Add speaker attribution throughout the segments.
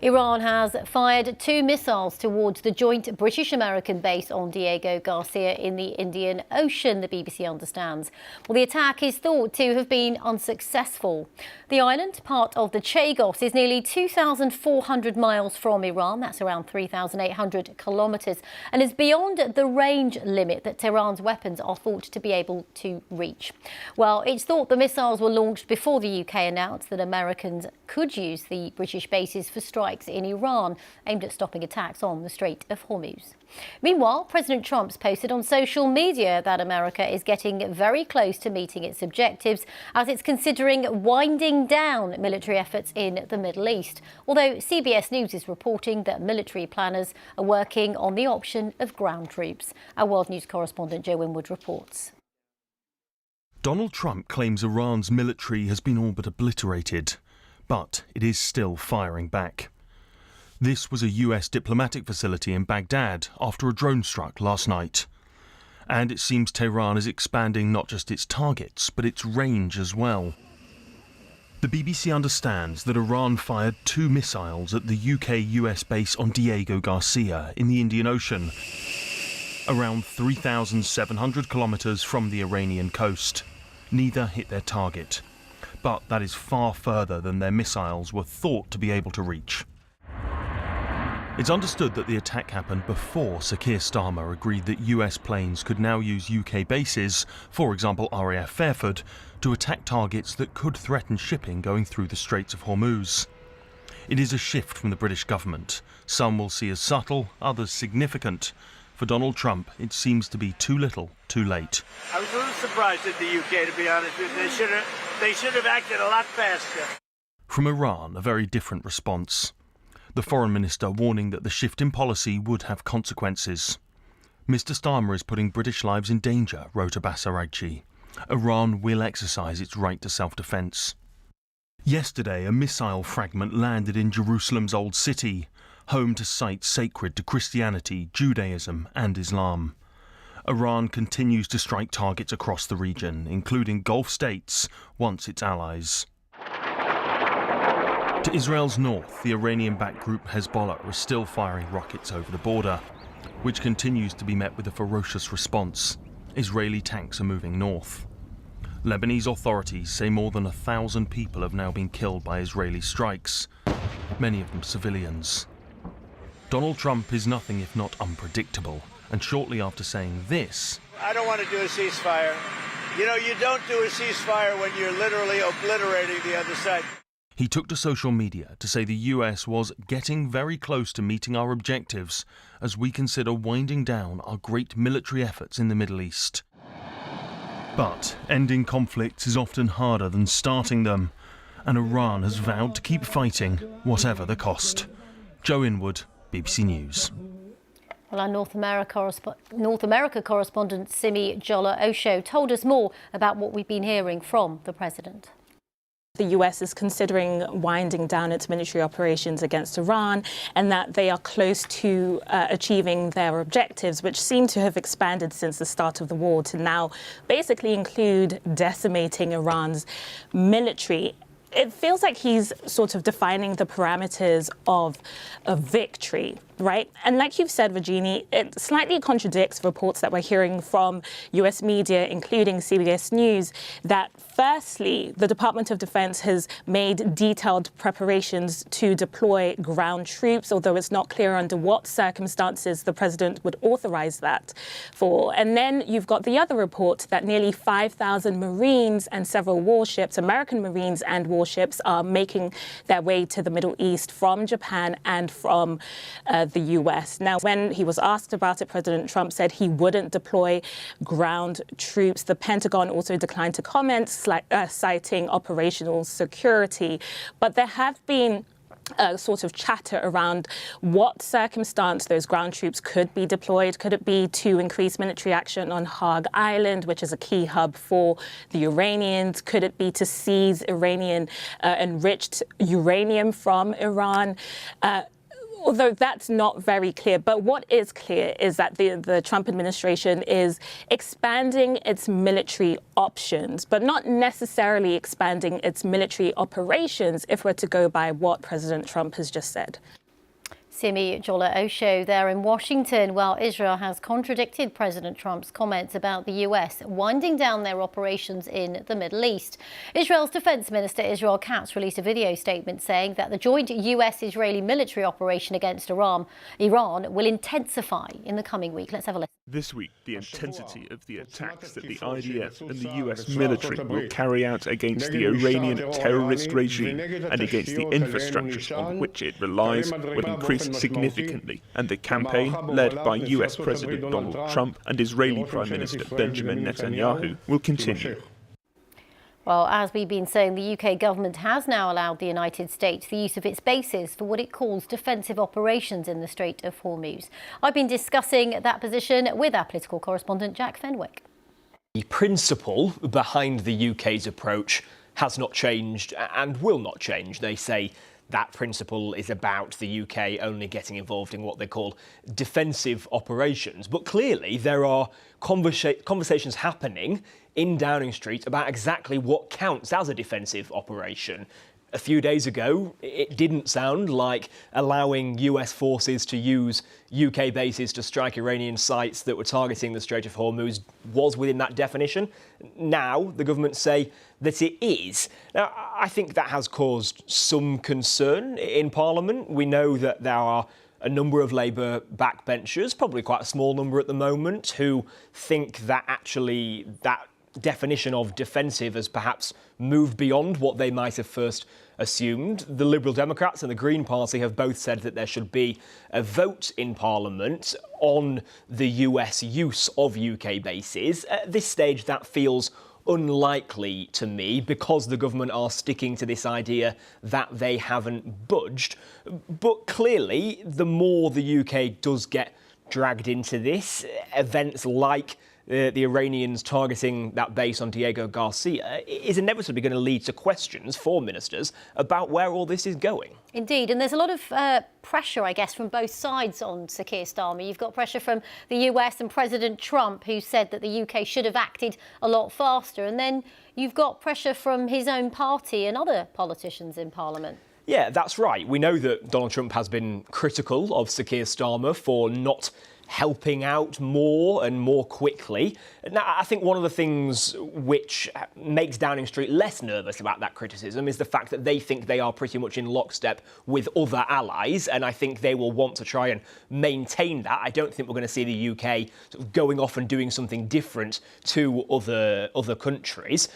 Speaker 1: Iran has fired 2 missiles towards the joint British-American base on Diego Garcia in the Indian Ocean, the BBC understands. Well, the attack is thought to have been unsuccessful. The island, part of the Chagos, is nearly 2,400 miles from Iran. That's around 3,800 kilometres, and is beyond the range limit that Tehran's weapons are thought to be able to reach. Well, it's thought the missiles were launched before the UK announced that Americans could use the British bases for strikes in Iran aimed at stopping attacks on the Strait of Hormuz. Meanwhile, President Trump's posted on social media that America is getting very close to meeting its objectives as it's considering winding down military efforts in the Middle East, although CBS News is reporting that military planners are working on the option of ground troops. Our World News correspondent Joe Winwood reports.
Speaker 2: Donald Trump claims Iran's military has been all but obliterated, but it is still firing back. This was a US diplomatic facility in Baghdad after a drone struck last night. And it seems Tehran is expanding not just its targets, but its range as well. The BBC understands that Iran fired 2 missiles at the UK-US base on Diego Garcia in the Indian Ocean, around 3,700 kilometres from the Iranian coast. Neither hit their target, but that is far further than their missiles were thought to be able to reach. It's understood that the attack happened before Sir Keir Starmer agreed that US planes could now use UK bases, for example RAF Fairford, to attack targets that could threaten shipping going through the Straits of Hormuz. It is a shift from the British government. Some will see as subtle, others significant. For Donald Trump, it seems to be too little, too late.
Speaker 3: I was a little surprised at the UK, to be honest with you. They should have acted a lot faster.
Speaker 2: From Iran, a very different response. The foreign minister warning that the shift in policy would have consequences. Mr. Starmer is putting British lives in danger, wrote Abbas Araghchi. Iran will exercise its right to self-defence. Yesterday, a missile fragment landed in Jerusalem's Old City, home to sites sacred to Christianity, Judaism and Islam. Iran continues to strike targets across the region, including Gulf states, once its allies. To Israel's north, the Iranian-backed group Hezbollah is still firing rockets over the border, which continues to be met with a ferocious response. Israeli tanks are moving north. Lebanese authorities say more than 1,000 people have now been killed by Israeli strikes, many of them civilians. Donald Trump is nothing if not unpredictable, and shortly after saying this,
Speaker 3: I don't want to do a ceasefire. You know, you don't do a ceasefire when you're literally obliterating the other side.
Speaker 2: He took to social media to say the US was getting very close to meeting our objectives as we consider winding down our great military efforts in the Middle East. But ending conflicts is often harder than starting them, and Iran has vowed to keep fighting, whatever the cost. Joe Winwood, BBC News.
Speaker 1: Well, our North America correspondent Simi Jola Osho told us more about what we've been hearing from the president.
Speaker 4: The US is considering winding down its military operations against Iran, and that they are close to achieving their objectives, which seem to have expanded since the start of the war to now basically include decimating Iran's military. It feels like he's sort of defining the parameters of a victory, right? And like you've said, Virginie, it slightly contradicts reports that we're hearing from US media, including CBS News, that firstly, the Department of Defense has made detailed preparations to deploy ground troops, although it's not clear under what circumstances the president would authorize that for. And then you've got the other report that nearly 5,000 Marines and several warships, American Marines and warships, are making their way to the Middle East from Japan and from the US. Now, when he was asked about it, President Trump said he wouldn't deploy ground troops. The Pentagon also declined to comment, citing operational security. But there have been sort of chatter around what circumstance those ground troops could be deployed. Could it be to increase military action on Hague Island, which is a key hub for the Iranians? Could it be to seize Iranian enriched uranium from Iran? Although that's not very clear. But what is clear is that the Trump administration is expanding its military options, but not necessarily expanding its military operations, if we're to go by what President Trump has just said.
Speaker 1: Simi Jola Osho there in Washington. Well, Israel has contradicted President Trump's comments about the US winding down their operations in the Middle East. Israel's Defense Minister Israel Katz released a video statement saying that the joint US-Israeli military operation against Iran will intensify in the coming week. Let's have a listen.
Speaker 5: This week, the intensity of the attacks that the IDF and the US military will carry out against the Iranian terrorist regime and against the infrastructure on which it relies will increase significantly, and the campaign, led by US President Donald Trump and Israeli Prime Minister Benjamin Netanyahu, will continue.
Speaker 1: Well, as we've been saying, the UK government has now allowed the United States the use of its bases for what it calls defensive operations in the Strait of Hormuz. I've been discussing that position with our political correspondent Jack Fenwick.
Speaker 6: The principle behind the UK's approach has not changed and will not change. They say that principle is about the UK only getting involved in what they call defensive operations. But clearly there are conversations happening in Downing Street about exactly what counts as a defensive operation. A few days ago, it didn't sound like allowing US forces to use UK bases to strike Iranian sites that were targeting the Strait of Hormuz was within that definition. Now, the government say that it is. Now, I think that has caused some concern in Parliament. We know that there are a number of Labour backbenchers, probably quite a small number at the moment, who think that actually that definition of defensive has perhaps moved beyond what they might have first assumed. The Liberal Democrats and the Green Party have both said that there should be a vote in Parliament on the US use of UK bases. At this stage, that feels unlikely to me because the government are sticking to this idea that they haven't budged. But clearly, the more the UK does get dragged into this, events like the Iranians targeting that base on Diego Garcia is inevitably going to lead to questions for ministers about where all this is going.
Speaker 1: Indeed, and there's a lot of pressure, I guess, from both sides on Sir Keir Starmer. You've got pressure from the US and President Trump, who said that the UK should have acted a lot faster. And then you've got pressure from his own party and other politicians in Parliament.
Speaker 6: Yeah, that's right. We know that Donald Trump has been critical of Sir Keir Starmer for not helping out more and more quickly. Now, I think one of the things which makes Downing Street less nervous about that criticism is the fact that they think they are pretty much in lockstep with other allies, and I think they will want to try and maintain that. I don't think we're going to see the UK sort of going off and doing something different to other countries.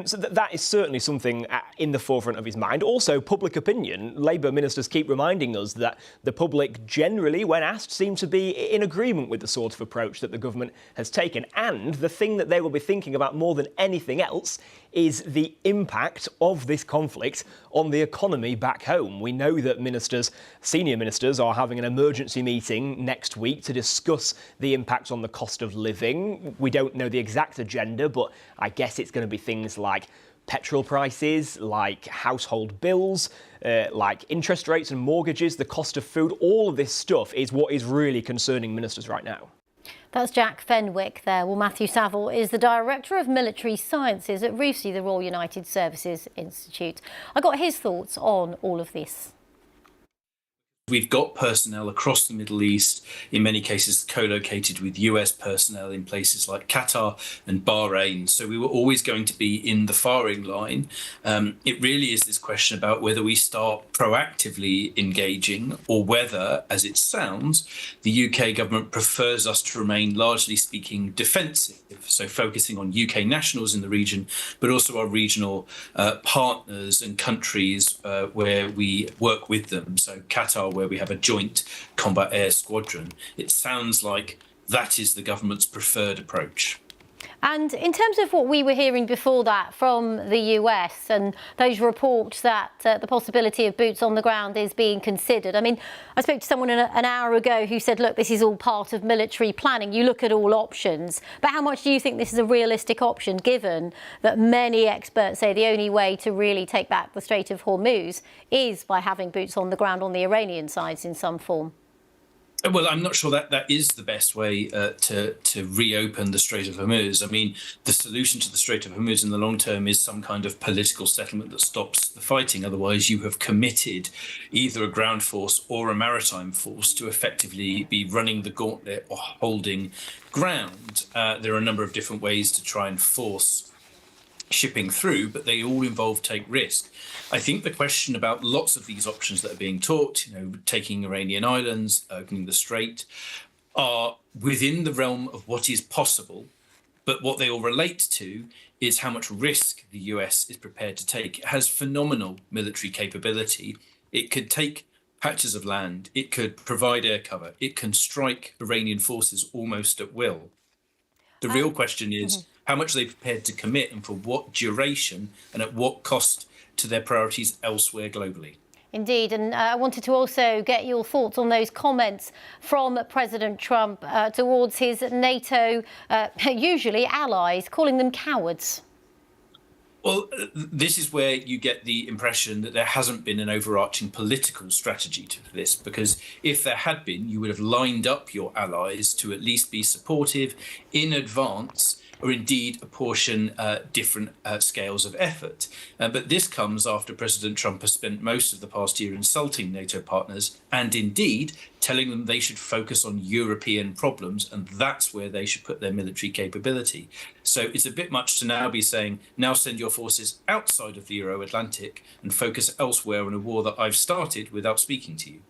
Speaker 6: So that is certainly something in the forefront of his mind. Also, public opinion. Labour ministers keep reminding us that the public generally, when asked, seem to be in agreement with the sort of approach that the government has taken. And the thing that they will be thinking about more than anything else is the impact of this conflict on the economy back home. We know that senior ministers are having an emergency meeting next week to discuss the impact on the cost of living. We don't know the exact agenda, but I guess it's going to be things like petrol prices, like household bills, like interest rates and mortgages, the cost of food. All of this stuff is what is really concerning ministers right now.
Speaker 1: That's Jack Fenwick there. Well, Matthew Saville is the Director of Military Sciences at RUSI, the Royal United Services Institute. I got his thoughts on all of this.
Speaker 7: We've got personnel across the Middle East, in many cases co-located with US personnel in places like Qatar and Bahrain. So we were always going to be in the firing line. It really is this question about whether we start proactively engaging or whether, as it sounds, the UK government prefers us to remain, largely speaking, defensive. So focusing on UK nationals in the region, but also our regional partners and countries where we work with them. So Qatar, where we have a joint combat air squadron. It sounds like that is the government's preferred approach.
Speaker 1: And in terms of what we were hearing before that from the US and those reports that the possibility of boots on the ground is being considered, I mean, I spoke to someone an hour ago who said, look, this is all part of military planning. You look at all options. But how much do you think this is a realistic option, given that many experts say the only way to really take back the Strait of Hormuz is by having boots on the ground on the Iranian sides in some form?
Speaker 7: Well, I'm not sure that is the best way to reopen the Strait of Hormuz. I mean, the solution to the Strait of Hormuz in the long term is some kind of political settlement that stops the fighting. Otherwise, you have committed either a ground force or a maritime force to effectively be running the gauntlet or holding ground. There are a number of different ways to try and force shipping through, but they all involve take risk. I think the question about lots of these options that are being talked, taking Iranian islands, opening the strait, are within the realm of what is possible, but what they all relate to is how much risk the US is prepared to take. It has phenomenal military capability. It could take patches of land, it could provide air cover, it can strike Iranian forces almost at will. The real question is, how much are they prepared to commit and for what duration and at what cost to their priorities elsewhere globally?
Speaker 1: Indeed, and I wanted to also get your thoughts on those comments from President Trump towards his NATO, usually allies, calling them cowards.
Speaker 7: Well, this is where you get the impression that there hasn't been an overarching political strategy to this, because if there had been, you would have lined up your allies to at least be supportive in advance, or indeed apportion different scales of effort. But this comes after President Trump has spent most of the past year insulting NATO partners and indeed telling them they should focus on European problems, and that's where they should put their military capability. So it's a bit much to now be saying, now send your forces outside of the Euro-Atlantic and focus elsewhere on a war that I've started without speaking to you.